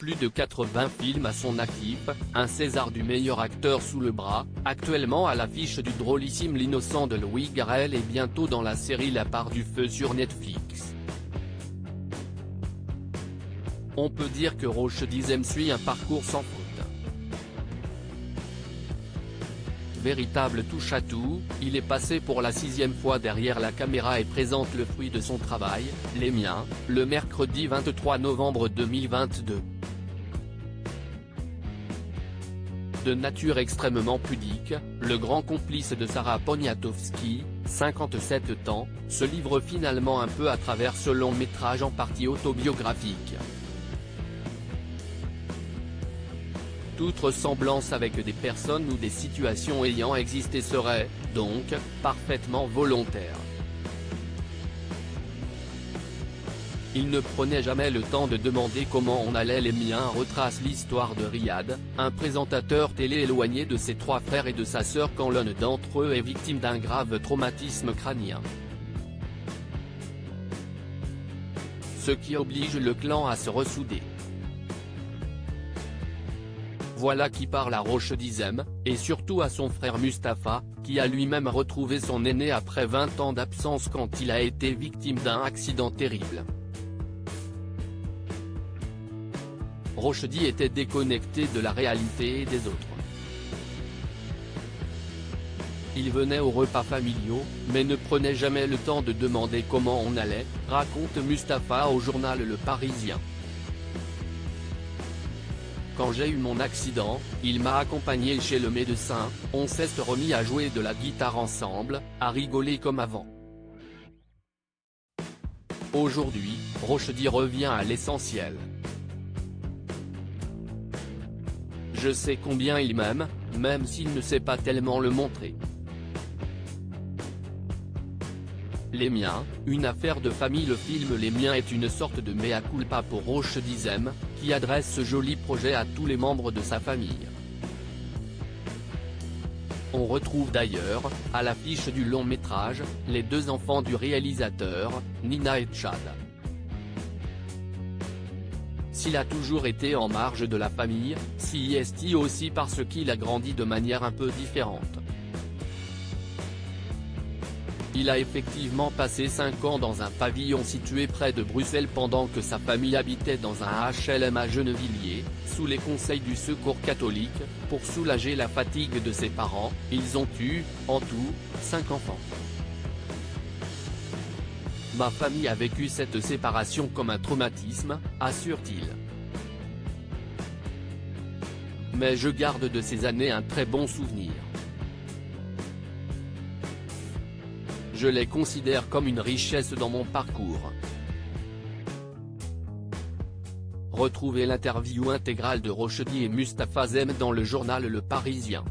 plus de 80 films à son actif, un César du meilleur acteur sous le bras, actuellement à l'affiche du drôlissime L'Innocent de Louis Garrel et bientôt dans la série La Part du Feu sur Netflix. On peut dire que Roche Dizem suit un parcours sans faute. Véritable touche-à-tout, il est passé pour la 6e fois derrière la caméra et présente le fruit de son travail, Les Miens, le mercredi 23 novembre 2022. De nature extrêmement pudique, le grand complice de Sarah Poniatowski, 57 ans, se livre finalement un peu à travers ce long métrage en partie autobiographique. Toute ressemblance avec des personnes ou des situations ayant existé serait, donc, parfaitement volontaire. Il ne prenait jamais le temps de demander comment on allait. Les Miens retrace l'histoire de Riyad, un présentateur télé éloigné de ses 3 frères et de sa sœur quand l'un d'entre eux est victime d'un grave traumatisme crânien. Ce qui oblige le clan à se ressouder. Voilà qui parle à Roche Dizem, et surtout à son frère Mustapha, qui a lui-même retrouvé son aîné après 20 ans d'absence quand il a été victime d'un accident terrible. Rochedi était déconnecté de la réalité et des autres. Il venait aux repas familiaux, mais ne prenait jamais le temps de demander comment on allait, raconte Mustapha au journal Le Parisien. Quand j'ai eu mon accident, il m'a accompagné chez le médecin, on s'est remis à jouer de la guitare ensemble, à rigoler comme avant. Aujourd'hui, Rochedi revient à l'essentiel. Je sais combien il m'aime, même s'il ne sait pas tellement le montrer. Les Miens, une affaire de famille. Le film Les Miens est une sorte de mea culpa pour Roche Dizem, qui adresse ce joli projet à tous les membres de sa famille. On retrouve d'ailleurs, à l'affiche du long métrage, les 2 enfants du réalisateur, Nina et Chad. S'il a toujours été en marge de la famille, s'y est-il aussi parce qu'il a grandi de manière un peu différente. Il a effectivement passé 5 ans dans un pavillon situé près de Bruxelles pendant que sa famille habitait dans un HLM à Gennevilliers, sous les conseils du Secours catholique. Pour soulager la fatigue de ses parents, ils ont eu, en tout, 5 enfants. Ma famille a vécu cette séparation comme un traumatisme, assure-t-il. Mais je garde de ces années un très bon souvenir. Je les considère comme une richesse dans mon parcours. Retrouvez l'interview intégrale de Rochedi et Mustapha Zem dans le journal Le Parisien.